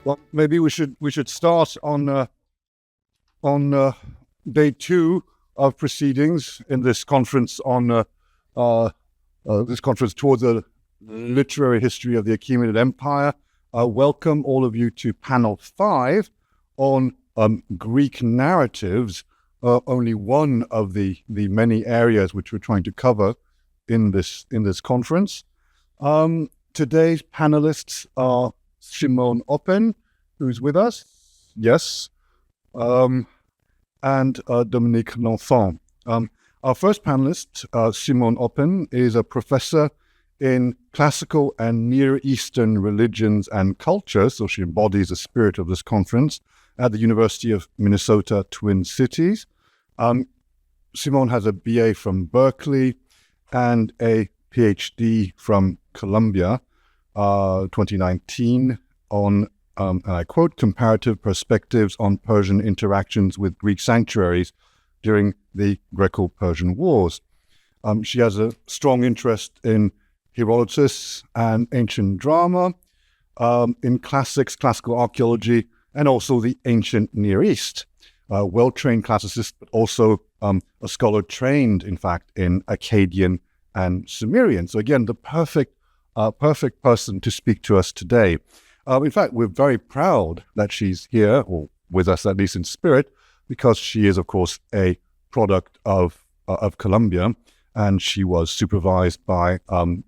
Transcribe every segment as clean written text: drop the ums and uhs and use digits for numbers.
Well, maybe we should start on day 2 of proceedings in this conference on this conference towards the literary history of the Achaemenid Empire. Welcome all of you to panel 5 on Greek narratives, only one of the many areas which we're trying to cover in this conference. Today's panelists are Simone Oppen, who's with us, yes, and Dominique L'Enfant. Our first panelist, Simone Oppen, is a professor in classical and Near Eastern religions and culture, so she embodies the spirit of this conference at the University of Minnesota Twin Cities. Simone has a BA from Berkeley and a PhD from Columbia, 2019, on, and I quote, comparative perspectives on Persian interactions with Greek sanctuaries during the Greco-Persian Wars. She has a strong interest in Herodotus and ancient drama, in classics, classical archaeology, and also the ancient Near East. Well-trained classicist, but also a scholar trained, in fact, in Akkadian and Sumerian. So again, the perfect person to speak to us today. In fact, we're very proud that she's here, or with us at least in spirit, because she is, of course, a product of Columbia, and she was supervised by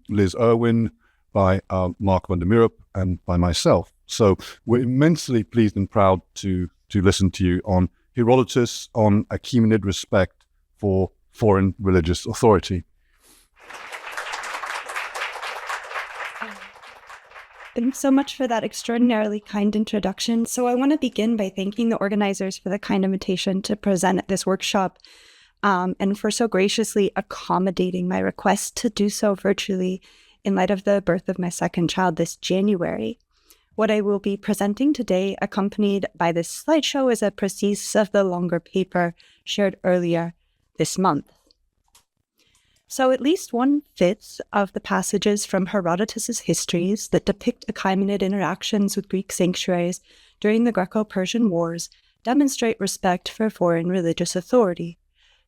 Liz Irwin, by Mark van der Meerup, and by myself. So we're immensely pleased and proud to listen to you on Herodotus, on Achaemenid respect for foreign religious authority. Thanks so much for that extraordinarily kind introduction. So I want to begin by thanking the organizers for the kind invitation to present at this workshop, and for so graciously accommodating my request to do so virtually in light of the birth of my second child this January. What I will be presenting today, accompanied by this slideshow, is a précis of the longer paper shared earlier this month. So at least 1/5 of the passages from Herodotus' histories that depict Achaemenid interactions with Greek sanctuaries during the Greco-Persian Wars demonstrate respect for foreign religious authority.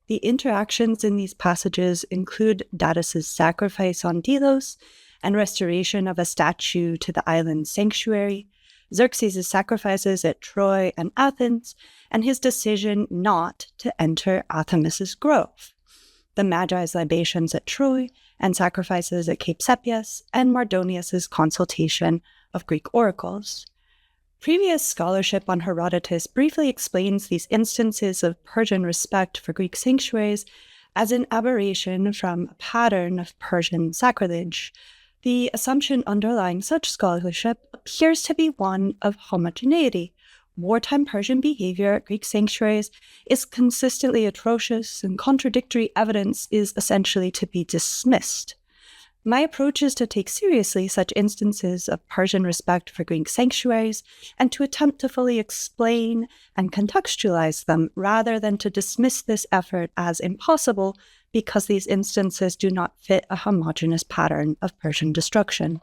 The interactions in these passages include Datis' sacrifice on Delos and restoration of a statue to the island sanctuary, Xerxes' sacrifices at Troy and Athens, and his decision not to enter Athamas' grove, the Magi's libations at Troy and sacrifices at Cape Sepias, and Mardonius' consultation of Greek oracles. Previous scholarship on Herodotus briefly explains these instances of Persian respect for Greek sanctuaries as an aberration from a pattern of Persian sacrilege. The assumption underlying such scholarship appears to be one of homogeneity. Wartime Persian behavior at Greek sanctuaries is consistently atrocious, and contradictory evidence is essentially to be dismissed. My approach is to take seriously such instances of Persian respect for Greek sanctuaries and to attempt to fully explain and contextualize them, rather than to dismiss this effort as impossible because these instances do not fit a homogeneous pattern of Persian destruction.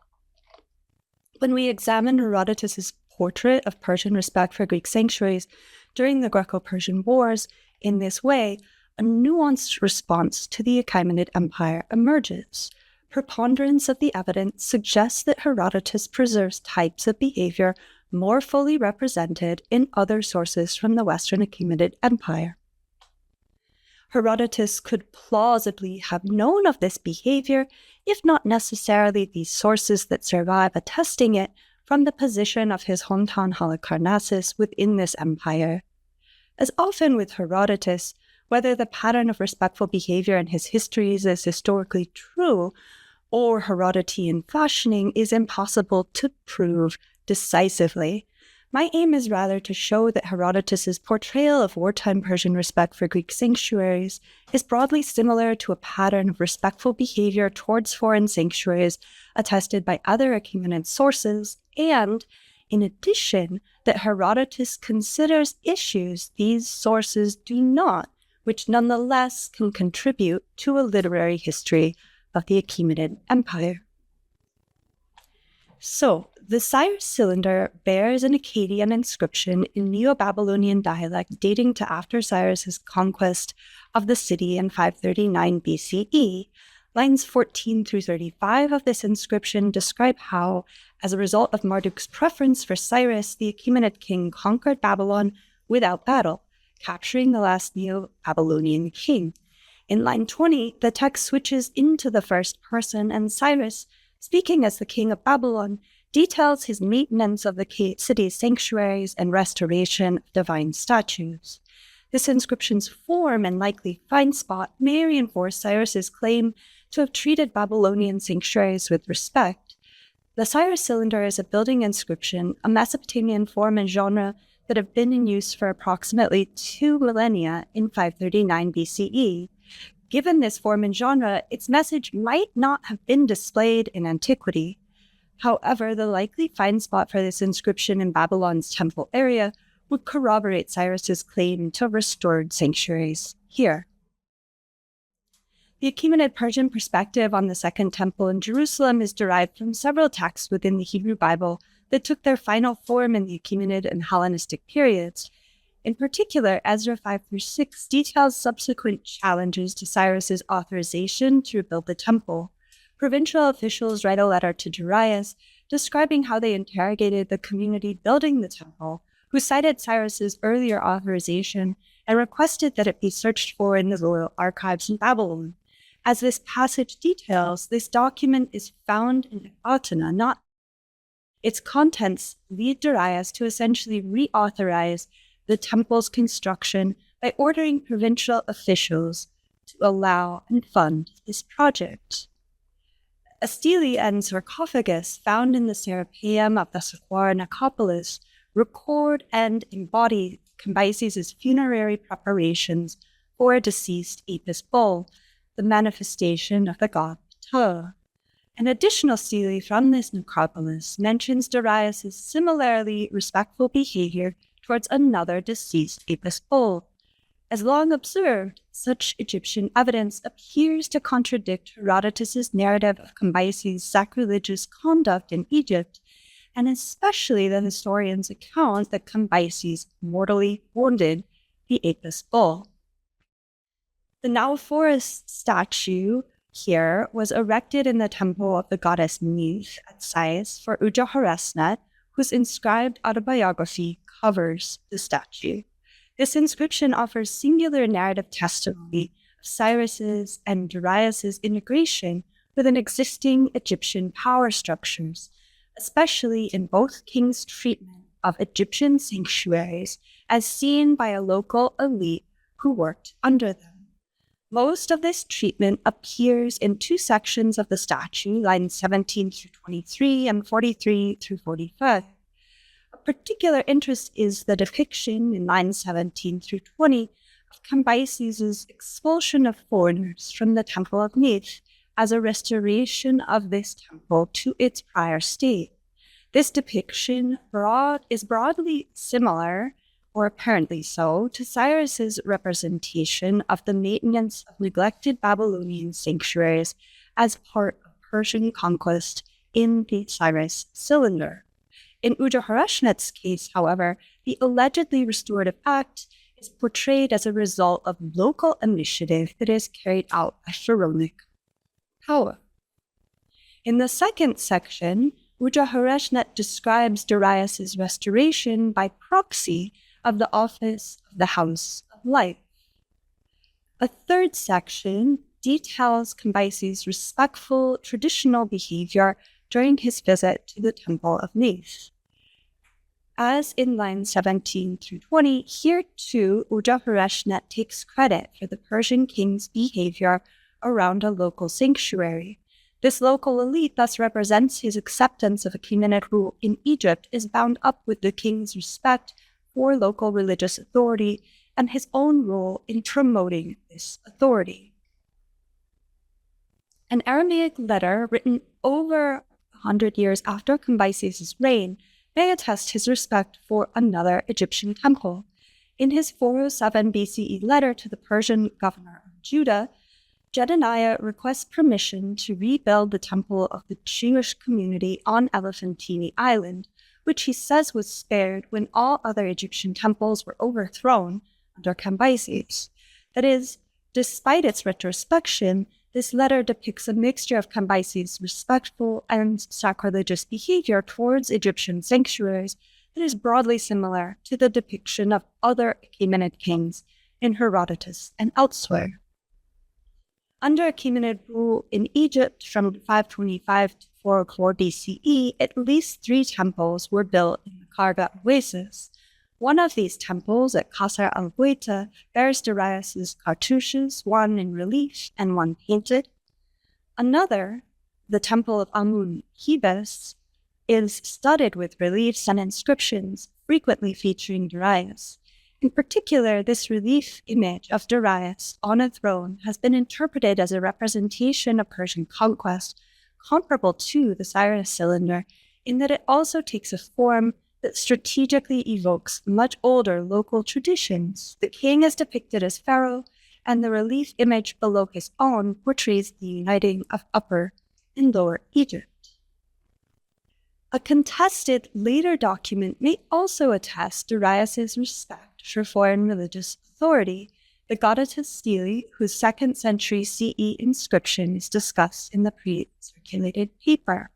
When we examine Herodotus' portrait of Persian respect for Greek sanctuaries during the Greco-Persian Wars in this way, a nuanced response to the Achaemenid Empire emerges. Preponderance of the evidence suggests that Herodotus preserves types of behavior more fully represented in other sources from the Western Achaemenid Empire. Herodotus could plausibly have known of this behavior, if not necessarily these sources that survive attesting it, from the position of his hometown Halicarnassus within this empire. As often with Herodotus, whether the pattern of respectful behavior in his histories is historically true or Herodotean fashioning is impossible to prove decisively. My aim is rather to show that Herodotus' portrayal of wartime Persian respect for Greek sanctuaries is broadly similar to a pattern of respectful behavior towards foreign sanctuaries attested by other Achaemenid sources, and, in addition, that Herodotus considers issues these sources do not, which nonetheless can contribute to a literary history of the Achaemenid Empire. So, the Cyrus cylinder bears an Akkadian inscription in Neo-Babylonian dialect dating to after Cyrus's conquest of the city in 539 BCE. Lines 14 through 35 of this inscription describe how, as a result of Marduk's preference for Cyrus, the Achaemenid king conquered Babylon without battle, capturing the last Neo-Babylonian king. In line 20, the text switches into the first person, and Cyrus, speaking as the king of Babylon, details his maintenance of the city's sanctuaries and restoration of divine statues. This inscription's form and likely find spot may reinforce Cyrus's claim to have treated Babylonian sanctuaries with respect. The Cyrus cylinder is a building inscription, a Mesopotamian form and genre that have been in use for approximately 2 millennia in 539 BCE. Given this form and genre, its message might not have been displayed in antiquity. However, the likely find spot for this inscription in Babylon's temple area would corroborate Cyrus's claim to restored sanctuaries here. The Achaemenid Persian perspective on the Second Temple in Jerusalem is derived from several texts within the Hebrew Bible that took their final form in the Achaemenid and Hellenistic periods. In particular, Ezra 5-6 details subsequent challenges to Cyrus's authorization to rebuild the temple. Provincial officials write a letter to Darius describing how they interrogated the community building the temple, who cited Cyrus's earlier authorization and requested that it be searched for in the royal archives in Babylon. As this passage details, this document is found in Athamas, not its contents lead Darius to essentially reauthorize the temple's construction by ordering provincial officials to allow and fund this project. A stele and sarcophagus found in the Serapeum of the Saqqara necropolis record and embody Cambyses' funerary preparations for a deceased Apis bull, the manifestation of the god Ptah. An additional stele from this necropolis mentions Darius' similarly respectful behavior towards another deceased Apis bull. As long observed, such Egyptian evidence appears to contradict Herodotus' narrative of Cambyses' sacrilegious conduct in Egypt, and especially the historian's account that Cambyses mortally wounded the Apis bull. The Naophorus statue here was erected in the temple of the goddess Neith at Sais for Uja-Haresnet, whose inscribed autobiography covers the statue. This inscription offers singular narrative testimony of Cyrus's and Darius's integration within existing Egyptian power structures, especially in both kings' treatment of Egyptian sanctuaries as seen by a local elite who worked under them. Most of this treatment appears in two sections of the statue, lines 17 through 23 and 43 through 45. Of particular interest is the depiction in lines 17 through 20 of Cambyses' expulsion of foreigners from the Temple of Neith as a restoration of this temple to its prior state. This depiction is broadly similar, or apparently so, to Cyrus's representation of the maintenance of neglected Babylonian sanctuaries as part of Persian conquest in the Cyrus cylinder. In Uja-Haresnet's case, however, the allegedly restorative act is portrayed as a result of local initiative that is carried out by pharaonic power. In the second section, Uja-Haresnet describes Darius's restoration by proxy of the office of the House of Life. A third section details Cambyses' respectful traditional behavior during his visit to the Temple of Neith. As in lines 17 through 20, here too Uja-Haresnet takes credit for the Persian king's behavior around a local sanctuary. This local elite thus represents his acceptance of Achaemenid rule in Egypt is bound up with the king's respect for local religious authority and his own role in promoting this authority. An Aramaic letter written over 100 years after Cambyses' reign may attest his respect for another Egyptian temple. In his 407 BCE letter to the Persian governor of Judah, Jedediah requests permission to rebuild the temple of the Jewish community on Elephantine Island, which he says was spared when all other Egyptian temples were overthrown under Cambyses. That is, despite its retrospection, this letter depicts a mixture of Cambyses' respectful and sacrilegious behavior towards Egyptian sanctuaries that is broadly similar to the depiction of other Achaemenid kings in Herodotus and elsewhere. Under Achaemenid rule in Egypt from 525 to 404 BCE, at least 3 temples were built in the Karga oasis. One of these temples at Qasr al-Gwaita bears Darius's cartouches, one in relief and one painted. Another, the temple of Amun-Hebes, is studded with reliefs and inscriptions, frequently featuring Darius. In particular, this relief image of Darius on a throne has been interpreted as a representation of Persian conquest, comparable to the Cyrus cylinder, in that it also takes a form that strategically evokes much older local traditions. The king is depicted as pharaoh, and the relief image below his own portrays the uniting of Upper and Lower Egypt. A contested later document may also attest Darius's respect for foreign religious authority, the Herodotus Stele, whose 2nd century CE inscription is discussed in the pre-circulated paper.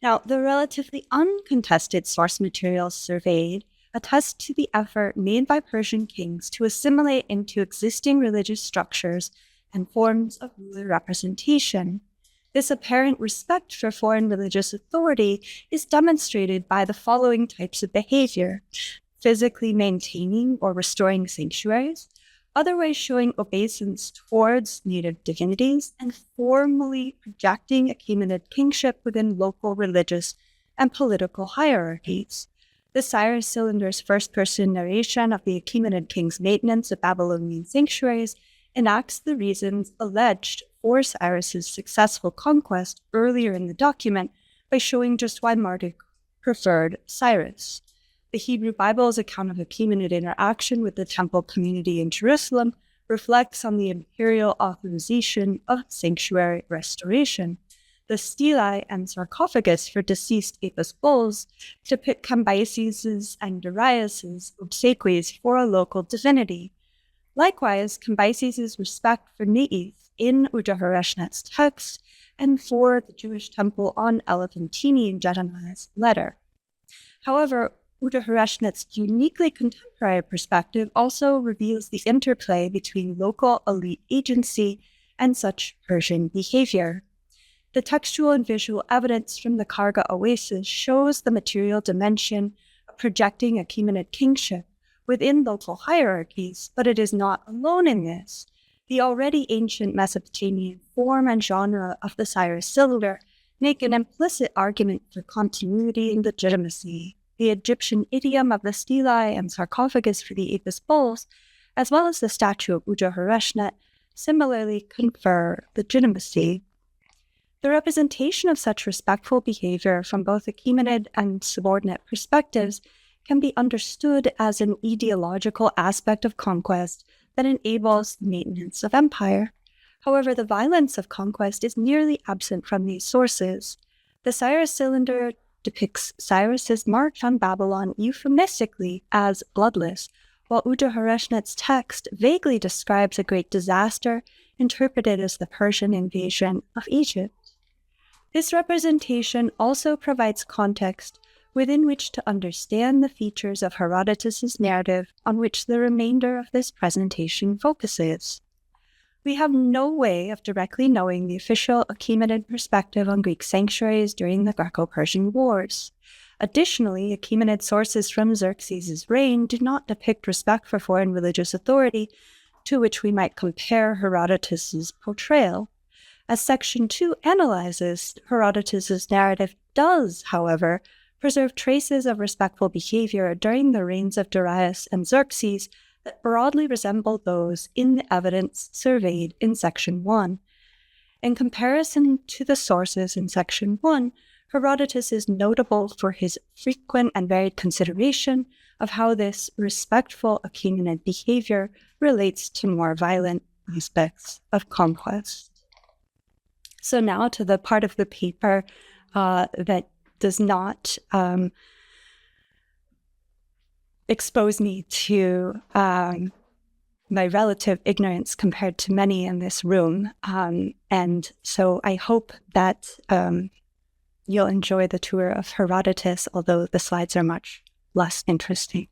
Now, the relatively uncontested source materials surveyed attest to the effort made by Persian kings to assimilate into existing religious structures and forms of ruler representation. This apparent respect for foreign religious authority is demonstrated by the following types of behavior: physically maintaining or restoring sanctuaries, otherwise showing obeisance towards native divinities, and formally projecting Achaemenid kingship within local religious and political hierarchies. The Cyrus cylinder's first-person narration of the Achaemenid king's maintenance of Babylonian sanctuaries enacts the reasons alleged for Cyrus's successful conquest earlier in the document by showing just why Marduk preferred Cyrus. The Hebrew Bible's account of Achaemenid interaction with the temple community in Jerusalem reflects on the imperial authorization of sanctuary restoration. The stelae and sarcophagus for deceased Apis bulls depict Cambyses' and Darius' obsequies for a local divinity. Likewise, Cambyses' respect for Neith in Uda-Hareshnet's text and for the Jewish temple on Elephantine in Jedediah's letter. However, Uda-Hareshnet's uniquely contemporary perspective also reveals the interplay between local elite agency and such Persian behavior. The textual and visual evidence from the Karga oasis shows the material dimension of projecting Achaemenid kingship within local hierarchies, but it is not alone in this. The already ancient Mesopotamian form and genre of the Cyrus cylinder make an implicit argument for continuity and legitimacy. The Egyptian idiom of the stelae and sarcophagus for the Apis bulls, as well as the statue of Uda-Hareshnet, similarly confer legitimacy. The representation of such respectful behavior from both Achaemenid and subordinate perspectives can be understood as an ideological aspect of conquest that enables the maintenance of empire. However, the violence of conquest is nearly absent from these sources. The Cyrus cylinder depicts Cyrus's march on Babylon euphemistically as bloodless, while Uda-Hareshnet's text vaguely describes a great disaster interpreted as the Persian invasion of Egypt. This representation also provides context within which to understand the features of Herodotus' narrative on which the remainder of this presentation focuses. We have no way of directly knowing the official Achaemenid perspective on Greek sanctuaries during the Greco-Persian Wars. Additionally, Achaemenid sources from Xerxes' reign do not depict respect for foreign religious authority, to which we might compare Herodotus' portrayal. As Section 2 analyzes, Herodotus' narrative does, however, preserve traces of respectful behavior during the reigns of Darius and Xerxes that broadly resemble those in the evidence surveyed in Section 1. In comparison to the sources in Section 1, Herodotus is notable for his frequent and varied consideration of how this respectful Achaemenid behavior relates to more violent aspects of conquest. So now to the part of the paper that does not expose me to my relative ignorance compared to many in this room. And so I hope that you'll enjoy the tour of Herodotus, although the slides are much less interesting.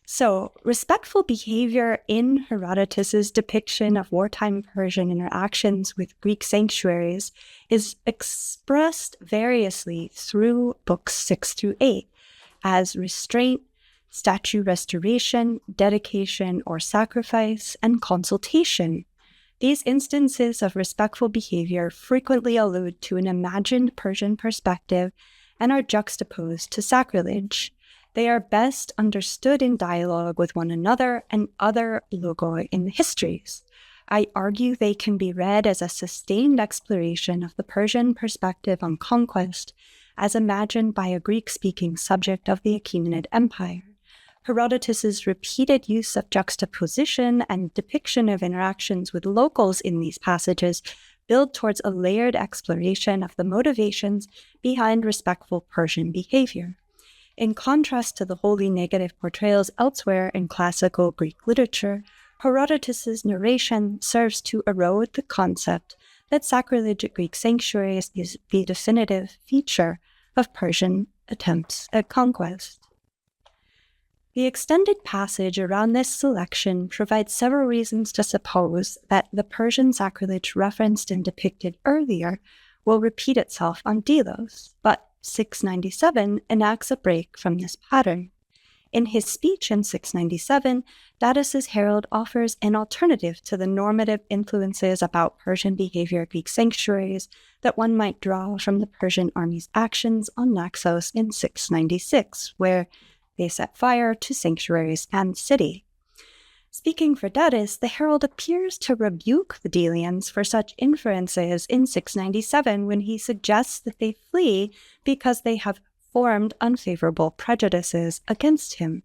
So, respectful behavior in Herodotus's depiction of wartime Persian interactions with Greek sanctuaries is expressed variously through books 6 through 8 as restraint, statue restoration, dedication or sacrifice, and consultation. These instances of respectful behavior frequently allude to an imagined Persian perspective and are juxtaposed to sacrilege. They are best understood in dialogue with one another and other logoi in the histories. I argue they can be read as a sustained exploration of the Persian perspective on conquest, as imagined by a Greek-speaking subject of the Achaemenid Empire. Herodotus's repeated use of juxtaposition and depiction of interactions with locals in these passages build towards a layered exploration of the motivations behind respectful Persian behavior. In contrast to the wholly negative portrayals elsewhere in classical Greek literature, Herodotus's narration serves to erode the concept that sacrilege at Greek sanctuaries is the definitive feature of Persian attempts at conquest. The extended passage around this selection provides several reasons to suppose that the Persian sacrilege referenced and depicted earlier will repeat itself on Delos, but 697 enacts a break from this pattern. In his speech in 697, Datis's herald offers an alternative to the normative influences about Persian behavior at Greek sanctuaries that one might draw from the Persian army's actions on Naxos in 696, where they set fire to sanctuaries and city. Speaking for Datis, the herald appears to rebuke the Delians for such inferences in 697 when he suggests that they flee because they have formed unfavorable prejudices against him.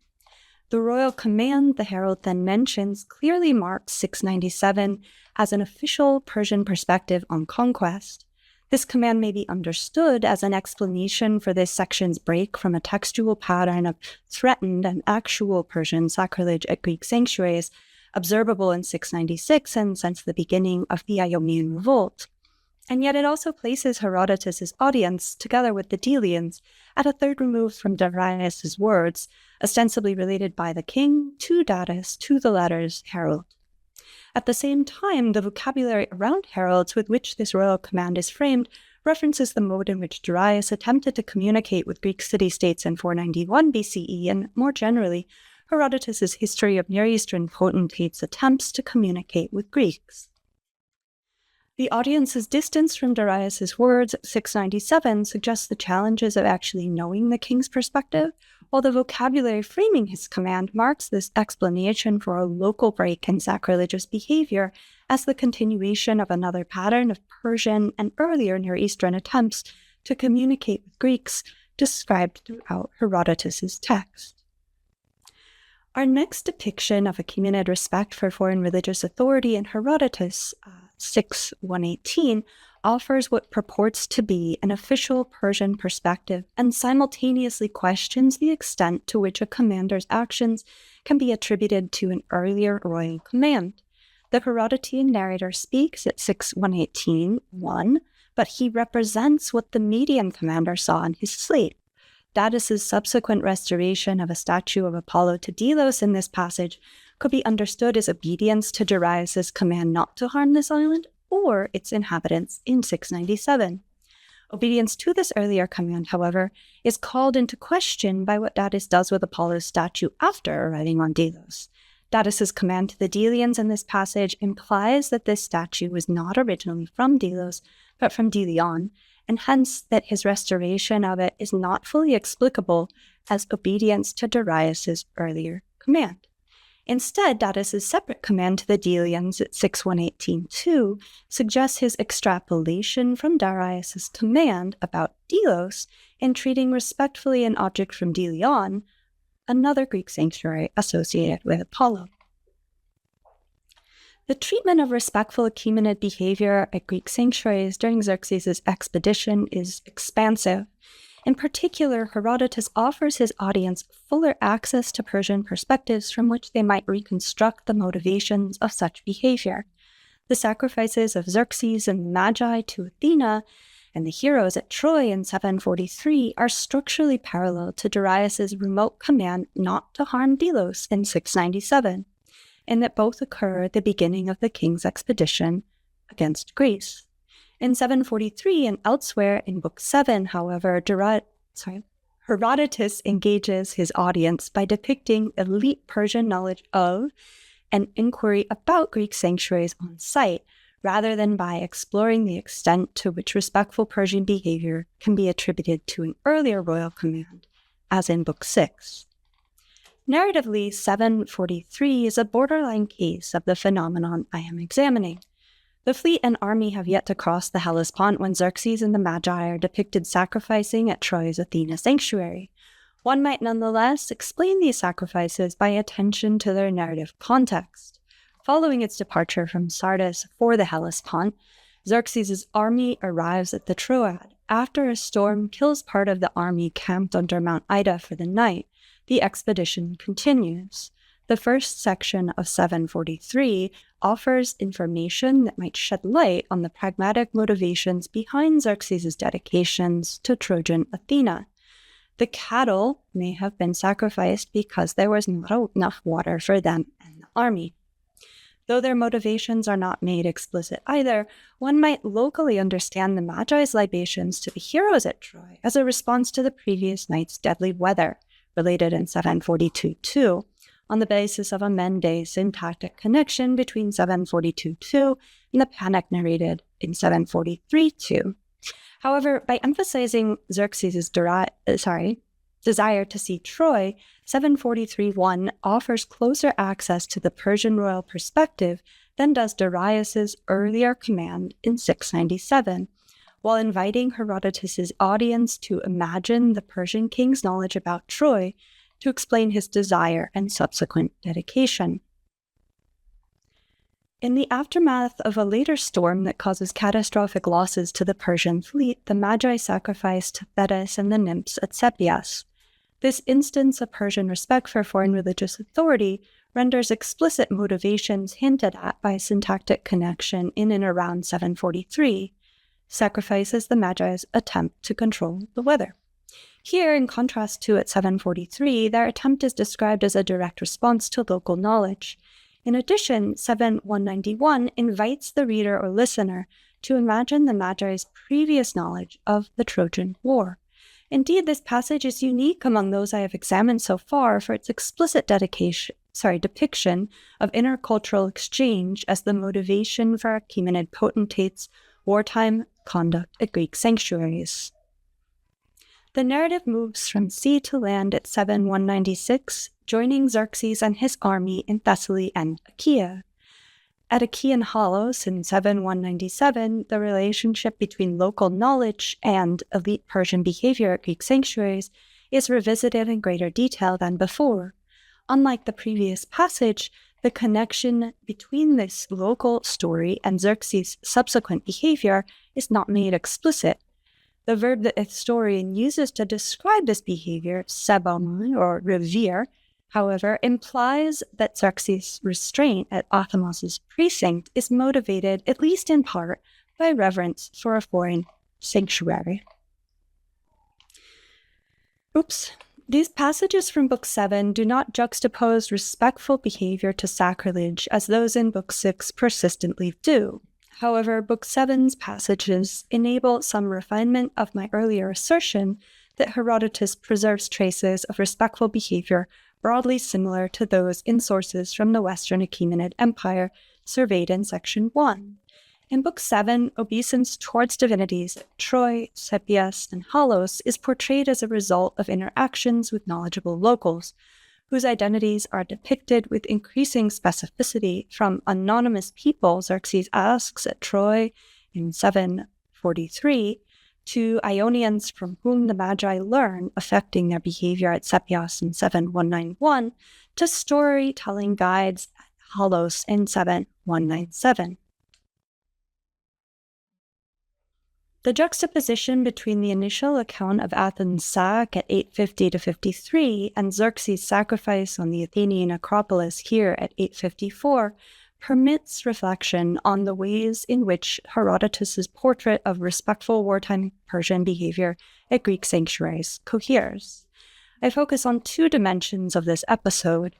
The royal command the herald then mentions clearly marks 697 as an official Persian perspective on conquest. This command may be understood as an explanation for this section's break from a textual pattern of threatened and actual Persian sacrilege at Greek sanctuaries, observable in 696 and since the beginning of the Ionian Revolt. And yet it also places Herodotus's audience, together with the Delians, at a third remove from Darius's words, ostensibly related by the king to Datis to the latter's herald. At the same time, the vocabulary around heralds with which this royal command is framed references the mode in which Darius attempted to communicate with Greek city-states in 491 BCE, and more generally, Herodotus's history of Near Eastern potentates' attempts to communicate with Greeks. The audience's distance from Darius's words at 697 suggests the challenges of actually knowing the king's perspective, while the vocabulary framing his command marks this explanation for a local break in sacrilegious behavior as the continuation of another pattern of Persian and earlier Near Eastern attempts to communicate with Greeks described throughout Herodotus's text. Our next depiction of Achaemenid respect for foreign religious authority in Herodotus 6:118 offers what purports to be an official Persian perspective and simultaneously questions the extent to which a commander's actions can be attributed to an earlier royal command. The Herodotean narrator speaks at 6:118:1, but he represents what the Median commander saw in his sleep. Datis's subsequent restoration of a statue of Apollo to Delos in this passage could be understood as obedience to Darius's command not to harm this island or its inhabitants in 697. Obedience to this earlier command, however, is called into question by what Datis does with Apollo's statue after arriving on Delos. Datis's command to the Delians in this passage implies that this statue was not originally from Delos, but from Delion, and hence that his restoration of it is not fully explicable as obedience to Darius's earlier command. Instead, Datis's separate command to the Delians at 6:118:2 suggests his extrapolation from Darius's command about Delos in treating respectfully an object from Delion, another Greek sanctuary associated with Apollo. The treatment of respectful Achaemenid behavior at Greek sanctuaries during Xerxes' expedition is expansive. In particular, Herodotus offers his audience fuller access to Persian perspectives from which they might reconstruct the motivations of such behavior. The sacrifices of Xerxes and the Magi to Athena and the heroes at Troy in 743 are structurally parallel to Darius's remote command not to harm Delos in 697, and that both occur at the beginning of the king's expedition against Greece. In 743 and elsewhere in Book 7, however, Herodotus engages his audience by depicting elite Persian knowledge of and inquiry about Greek sanctuaries on site, rather than by exploring the extent to which respectful Persian behavior can be attributed to an earlier royal command, as in Book 6. Narratively, 743 is a borderline case of the phenomenon I am examining. The fleet and army have yet to cross the Hellespont when Xerxes and the Magi are depicted sacrificing at Troy's Athena sanctuary. One might nonetheless explain these sacrifices by attention to their narrative context. Following its departure from Sardis for the Hellespont, Xerxes' army arrives at the Troad. After a storm kills part of the army camped under Mount Ida for the night, the expedition continues. The first section of 743 offers information that might shed light on the pragmatic motivations behind Xerxes' dedications to Trojan Athena. The cattle may have been sacrificed because there was not enough water for them and the army. Though their motivations are not made explicit either, one might locally understand the Magi's libations to the heroes at Troy as a response to the previous night's deadly weather, related in 742-2, on the basis of a Mende syntactic connection between 742-2 and the panic narrated in 743-2. However, by emphasizing Xerxes' desire to see Troy, 743-1 offers closer access to the Persian royal perspective than does Darius's earlier command in 697, while inviting Herodotus' audience to imagine the Persian king's knowledge about Troy to explain his desire and subsequent dedication. In the aftermath of a later storm that causes catastrophic losses to the Persian fleet, the Magi sacrificed Datis and the nymphs at Sepias. This instance of Persian respect for foreign religious authority renders explicit motivations hinted at by syntactic connection in and around 743, sacrifices the Magi's attempt to control the weather. Here, in contrast to at 743, their attempt is described as a direct response to local knowledge. In addition, 7191 invites the reader or listener to imagine the Magi's previous knowledge of the Trojan War. Indeed, this passage is unique among those I have examined so far for its explicit depiction of intercultural exchange as the motivation for Achaemenid potentates' wartime conduct at Greek sanctuaries. The narrative moves from sea to land at 7196, joining Xerxes and his army in Thessaly and Achaea. At Achaean Holos in 7197, the relationship between local knowledge and elite Persian behavior at Greek sanctuaries is revisited in greater detail than before. Unlike the previous passage, the connection between this local story and Xerxes' subsequent behavior is not made explicit. The verb that the historian uses to describe this behavior, sebamai or revere, however, implies that Xerxes' restraint at Athamas' precinct is motivated, at least in part, by reverence for a foreign sanctuary. These passages from Book 7 do not juxtapose respectful behavior to sacrilege as those in Book 6 persistently do. However, Book 7's passages enable some refinement of my earlier assertion that Herodotus preserves traces of respectful behavior broadly similar to those in sources from the Western Achaemenid Empire surveyed in Section 1. In Book 7, obeisance towards divinities at Troy, Sepias, and Holos is portrayed as a result of interactions with knowledgeable locals, whose identities are depicted with increasing specificity from anonymous people Xerxes asks at Troy in 743 to Ionians from whom the Magi learn affecting their behavior at Sepias in 7191 to storytelling guides at Holos in 7 197. The juxtaposition between the initial account of Athens' sack at 850 to 53 and Xerxes' sacrifice on the Athenian Acropolis here at 854 permits reflection on the ways in which Herodotus' portrait of respectful wartime Persian behavior at Greek sanctuaries coheres. I focus on two dimensions of this episode.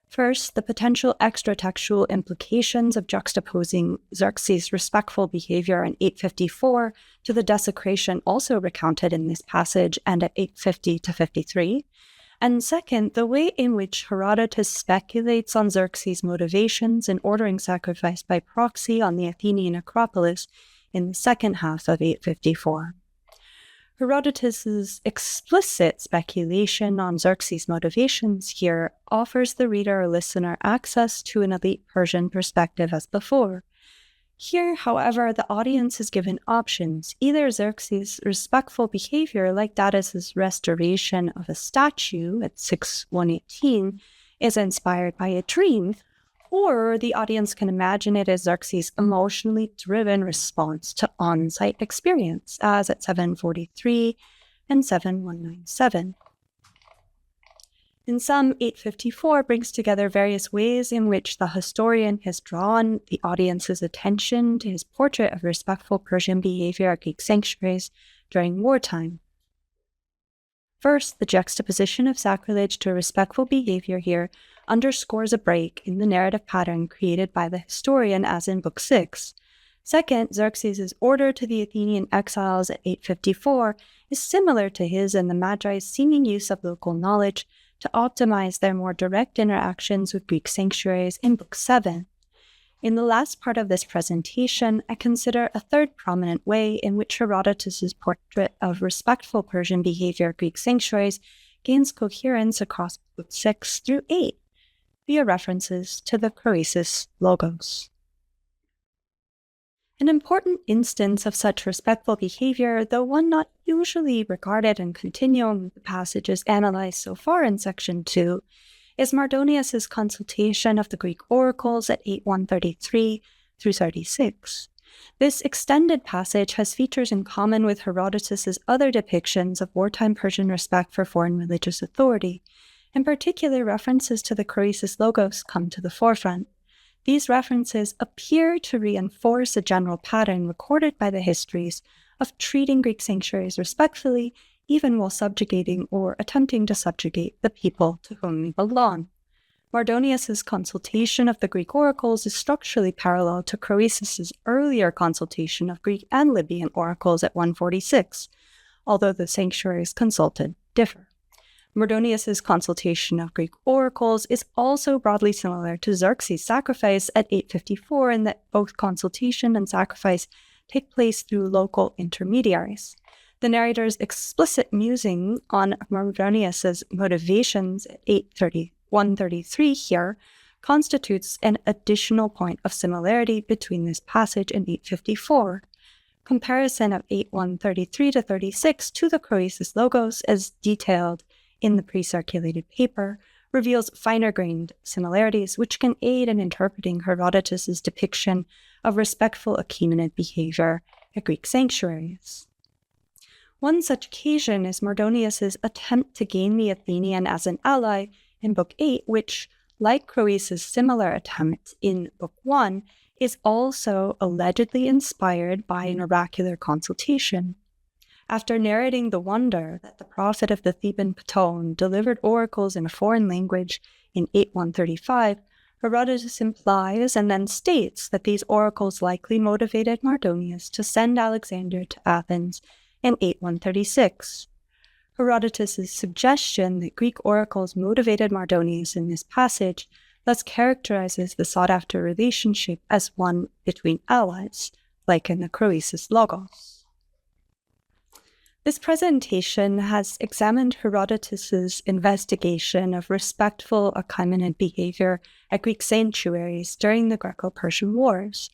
First, the potential extra-textual implications of juxtaposing Xerxes' respectful behavior in 854 to the desecration also recounted in this passage and at 850 to 53. And second, the way in which Herodotus speculates on Xerxes' motivations in ordering sacrifice by proxy on the Athenian Acropolis in the second half of 854. Herodotus' explicit speculation on Xerxes' motivations here offers the reader or listener access to an elite Persian perspective as before. Here, however, the audience is given options. Either Xerxes' respectful behavior, like Datis' restoration of a statue at 6118, is inspired by a dream, or the audience can imagine it as Xerxes' emotionally driven response to on-site experience, as at 743 and 7197. In sum, 854 brings together various ways in which the historian has drawn the audience's attention to his portrait of respectful Persian behavior at Greek sanctuaries during wartime. First, the juxtaposition of sacrilege to respectful behavior here underscores a break in the narrative pattern created by the historian as in Book 6. Second, Xerxes' order to the Athenian exiles at 854 is similar to his and the Magi's seeming use of local knowledge to optimize their more direct interactions with Greek sanctuaries in Book 7. In the last part of this presentation, I consider a third prominent way in which Herodotus' portrait of respectful Persian behavior at Greek sanctuaries gains coherence across Book 6 through 8 via references to the Croesus Logos. An important instance of such respectful behavior, though one not usually regarded in continuum with the passages analyzed so far in Section 2, is Mardonius' consultation of the Greek oracles at 8133 through 36. This extended passage has features in common with Herodotus' other depictions of wartime Persian respect for foreign religious authority. In particular, references to the Croesus Logos come to the forefront. These references appear to reinforce a general pattern recorded by the histories of treating Greek sanctuaries respectfully, even while subjugating or attempting to subjugate the people to whom they belong. Mardonius' consultation of the Greek oracles is structurally parallel to Croesus' earlier consultation of Greek and Libyan oracles at 146, although the sanctuaries consulted differ. Mardonius' consultation of Greek oracles is also broadly similar to Xerxes' sacrifice at 854 in that both consultation and sacrifice take place through local intermediaries. The narrator's explicit musing on Mardonius' motivations at 133 here constitutes an additional point of similarity between this passage and 854. Comparison of 8133 to 36 to the Croesus Logos, as detailed in the pre-circulated paper, reveals finer-grained similarities which can aid in interpreting Herodotus' depiction of respectful Achaemenid behavior at Greek sanctuaries. One such occasion is Mardonius' attempt to gain the Athenian as an ally in Book 8, which, like Croesus' similar attempt in Book 1, is also allegedly inspired by an oracular consultation. After narrating the wonder that the prophet of the Theban Ptolemy delivered oracles in a foreign language in 8135, Herodotus implies and then states that these oracles likely motivated Mardonius to send Alexander to Athens in 8136. Herodotus' suggestion that Greek oracles motivated Mardonius in this passage thus characterizes the sought-after relationship as one between allies, like in the Croesus Logos. This presentation has examined Herodotus' investigation of respectful Achaemenid behavior at Greek sanctuaries during the Greco-Persian Wars.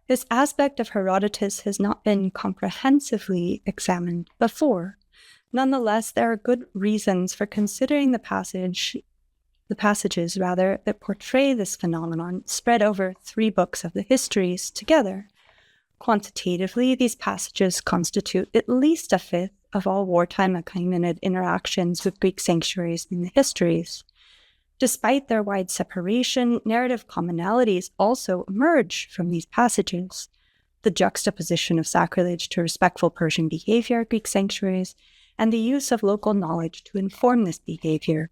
This aspect of Herodotus has not been comprehensively examined before. Nonetheless, there are good reasons for considering the passage the passages, rather, that portray this phenomenon spread over 3 books of the histories together. Quantitatively, these passages constitute at least a fifth of all wartime Achaemenid interactions with Greek sanctuaries in the histories. Despite their wide separation, narrative commonalities also emerge from these passages. The juxtaposition of sacrilege to respectful Persian behavior at Greek sanctuaries, and the use of local knowledge to inform this behavior.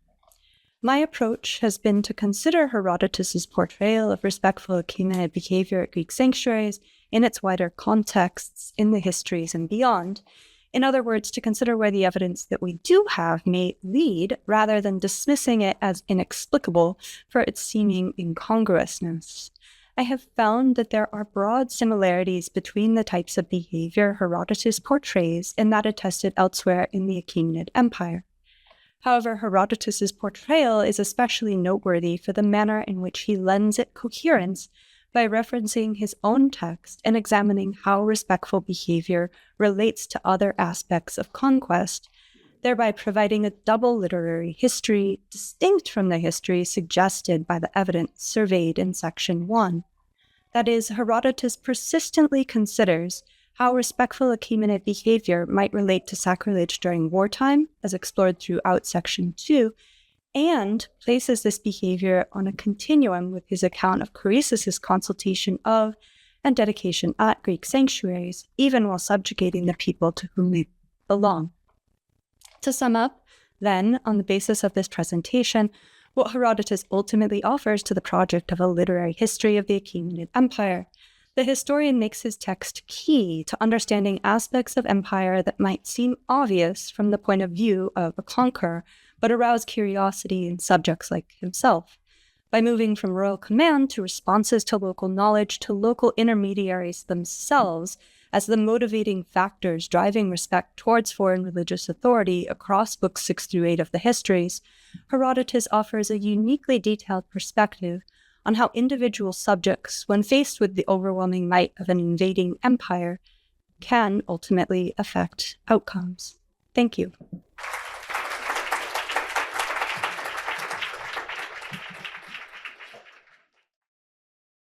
My approach has been to consider Herodotus's portrayal of respectful Achaemenid behavior at Greek sanctuaries in its wider contexts, in the histories and beyond. In other words, to consider where the evidence that we do have may lead, rather than dismissing it as inexplicable for its seeming incongruousness. I have found that there are broad similarities between the types of behavior Herodotus portrays and that attested elsewhere in the Achaemenid Empire. However, Herodotus's portrayal is especially noteworthy for the manner in which he lends it coherence by referencing his own text and examining how respectful behavior relates to other aspects of conquest, thereby providing a double literary history distinct from the history suggested by the evidence surveyed in Section 1. That is, Herodotus persistently considers how respectful Achaemenid behavior might relate to sacrilege during wartime, as explored throughout Section 2, and places this behavior on a continuum with his account of Croesus' consultation of and dedication at Greek sanctuaries, even while subjugating the people to whom they belong. To sum up, then, on the basis of this presentation, what Herodotus ultimately offers to the project of a literary history of the Achaemenid Empire. The historian makes his text key to understanding aspects of empire that might seem obvious from the point of view of a conqueror, but arouse curiosity in subjects like himself. By moving from royal command to responses to local knowledge to local intermediaries themselves as the motivating factors driving respect towards foreign religious authority across books 6 through 8 of the histories, Herodotus offers a uniquely detailed perspective on how individual subjects, when faced with the overwhelming might of an invading empire, can ultimately affect outcomes. Thank you.